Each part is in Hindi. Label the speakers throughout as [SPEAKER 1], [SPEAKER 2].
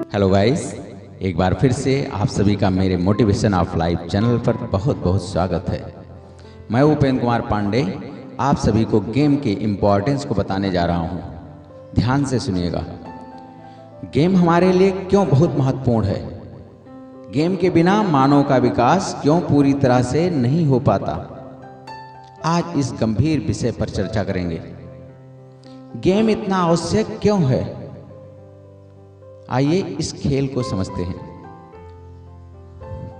[SPEAKER 1] हेलो गाइस, एक बार फिर से आप सभी का मेरे मोटिवेशन ऑफ लाइफ चैनल पर बहुत बहुत स्वागत है। मैं उपेंद्र कुमार पांडे आप सभी को गेम के इम्पोर्टेंस को बताने जा रहा हूँ। ध्यान से सुनिएगा। गेम हमारे लिए क्यों बहुत महत्वपूर्ण है, गेम के बिना मानव का विकास क्यों पूरी तरह से नहीं हो पाता, आज इस गंभीर विषय पर चर्चा करेंगे। गेम इतना आवश्यक क्यों है, आइए इस खेल को समझते हैं।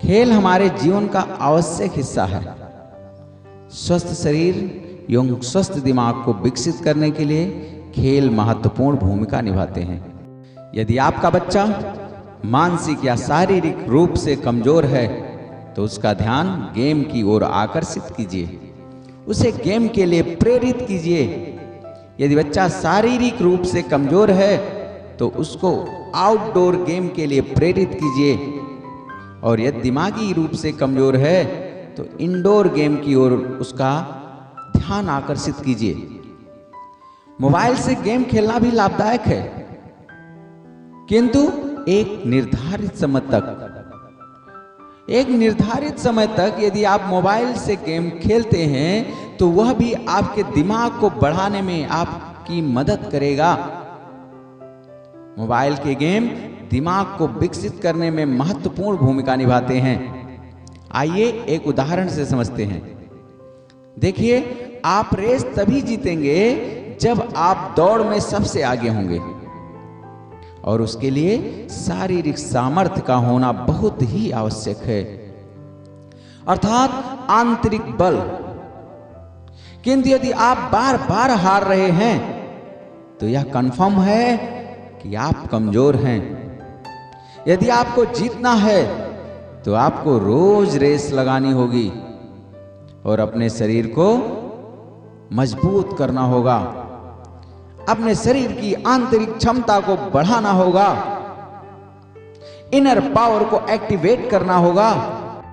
[SPEAKER 1] खेल हमारे जीवन का आवश्यक हिस्सा है। स्वस्थ शरीर एवं स्वस्थ दिमाग को विकसित करने के लिए खेल महत्वपूर्ण भूमिका निभाते हैं। यदि आपका बच्चा मानसिक या शारीरिक रूप से कमजोर है तो उसका ध्यान गेम की ओर आकर्षित कीजिए, उसे गेम के लिए प्रेरित कीजिए। यदि बच्चा शारीरिक रूप से कमजोर है तो उसको आउटडोर गेम के लिए प्रेरित कीजिए, और यदि दिमागी रूप से कमजोर है तो इंडोर गेम की ओर उसका ध्यान आकर्षित कीजिए। मोबाइल से गेम खेलना भी लाभदायक है, किंतु एक निर्धारित समय तक यदि आप मोबाइल से गेम खेलते हैं तो वह भी आपके दिमाग को बढ़ाने में आपकी मदद करेगा। मोबाइल के गेम दिमाग को विकसित करने में महत्वपूर्ण भूमिका निभाते हैं। आइए एक उदाहरण से समझते हैं। देखिए, आप रेस तभी जीतेंगे जब आप दौड़ में सबसे आगे होंगे, और उसके लिए शारीरिक सामर्थ्य का होना बहुत ही आवश्यक है, अर्थात आंतरिक बल। किंतु यदि आप बार बार हार रहे हैं तो यह कंफर्म है कि आप कमजोर हैं। यदि आपको जीतना है तो आपको रोज रेस लगानी होगी और अपने शरीर को मजबूत करना होगा, अपने शरीर की आंतरिक क्षमता को बढ़ाना होगा, इनर पावर को एक्टिवेट करना होगा।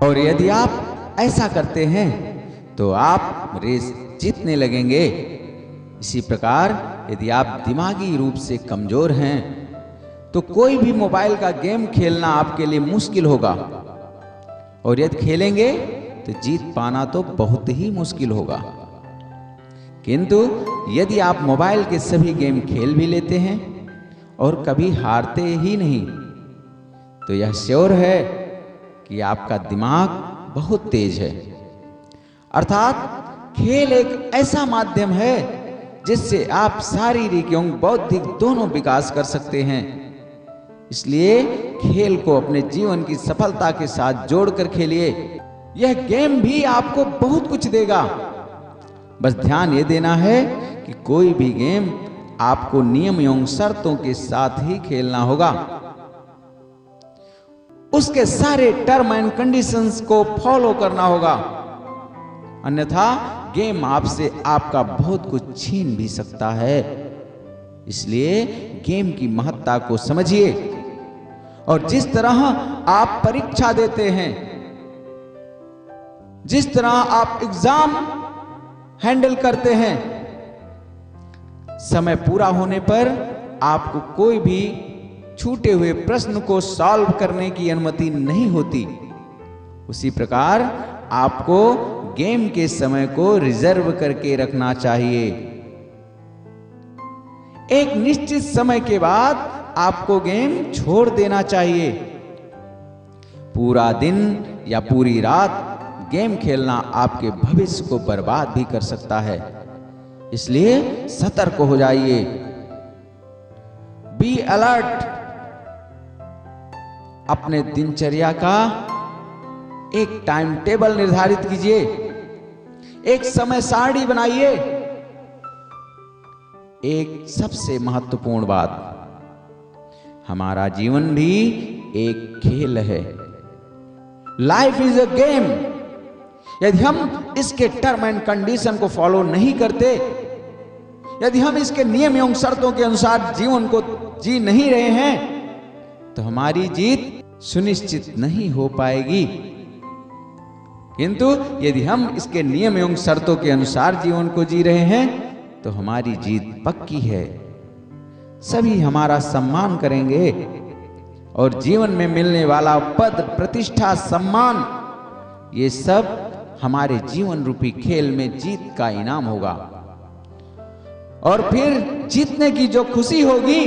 [SPEAKER 1] और यदि आप ऐसा करते हैं तो आप रेस जीतने लगेंगे। इसी प्रकार यदि आप दिमागी रूप से कमजोर हैं तो कोई भी मोबाइल का गेम खेलना आपके लिए मुश्किल होगा, और यदि खेलेंगे तो जीत पाना तो बहुत ही मुश्किल होगा। किंतु यदि आप मोबाइल के सभी गेम खेल भी लेते हैं और कभी हारते ही नहीं तो यह श्योर है कि आपका दिमाग बहुत तेज है। अर्थात खेल एक ऐसा माध्यम है जिससे आप शारीरिक एवं बौद्धिक दोनों विकास कर सकते हैं। इसलिए खेल को अपने जीवन की सफलता के साथ जोड़कर खेलिए। यह गेम भी आपको बहुत कुछ देगा, बस ध्यान ये देना है कि कोई भी गेम आपको नियम एवं शर्तों के साथ ही खेलना होगा। उसके सारे टर्म एंड कंडीशंस को फॉलो करना होगा, अन्यथा गेम आपसे आपका बहुत कुछ छीन भी सकता है। इसलिए गेम की महत्ता को समझिए, और जिस तरह आप परीक्षा देते हैं, जिस तरह आप एग्जाम हैंडल करते हैं, समय पूरा होने पर आपको कोई भी छूटे हुए प्रश्न को सॉल्व करने की अनुमति नहीं होती। उसी प्रकार आपको गेम के समय को रिजर्व करके रखना चाहिए। एक निश्चित समय के बाद आपको गेम छोड़ देना चाहिए। पूरा दिन या पूरी रात गेम खेलना आपके भविष्य को बर्बाद भी कर सकता है। इसलिए सतर्क हो जाइए। Be alert. अपने दिनचर्या का एक टाइम टेबल निर्धारित कीजिए, एक समय सारणी बनाइए। एक सबसे महत्वपूर्ण बात, हमारा जीवन भी एक खेल है। Life is a game. यदि हम इसके टर्म एंड कंडीशन को फॉलो नहीं करते, यदि हम इसके नियम एवं शर्तों के अनुसार जीवन को जी नहीं रहे हैं, तो हमारी जीत सुनिश्चित नहीं हो पाएगी। किंतु यदि हम इसके नियम एवं शर्तों के अनुसार जीवन को जी रहे हैं तो हमारी जीत पक्की है। सभी हमारा सम्मान करेंगे, और जीवन में मिलने वाला पद, प्रतिष्ठा, सम्मान, ये सब हमारे जीवन रूपी खेल में जीत का इनाम होगा। और फिर जीतने की जो खुशी होगी,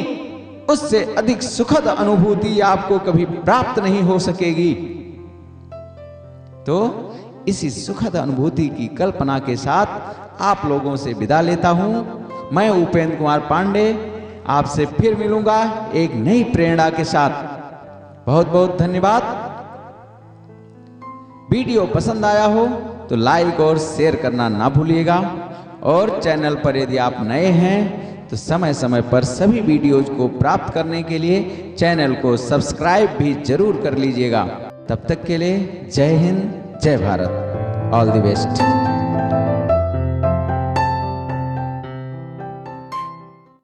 [SPEAKER 1] उससे अधिक सुखद अनुभूति आपको कभी प्राप्त नहीं हो सकेगी। तो इसी सुखद अनुभूति की कल्पना के साथ आप लोगों से विदा लेता हूं। मैं उपेंद्र कुमार पांडे आपसे फिर मिलूंगा एक नई प्रेरणा के साथ। बहुत बहुत धन्यवाद। वीडियो पसंद आया हो तो लाइक और शेयर करना ना भूलिएगा, और चैनल पर यदि आप नए हैं तो समय समय पर सभी वीडियोज को प्राप्त करने के लिए चैनल को सब्सक्राइब भी जरूर कर लीजिएगा। तब तक के लिए जय हिंद, जय भारत, ऑल द बेस्ट।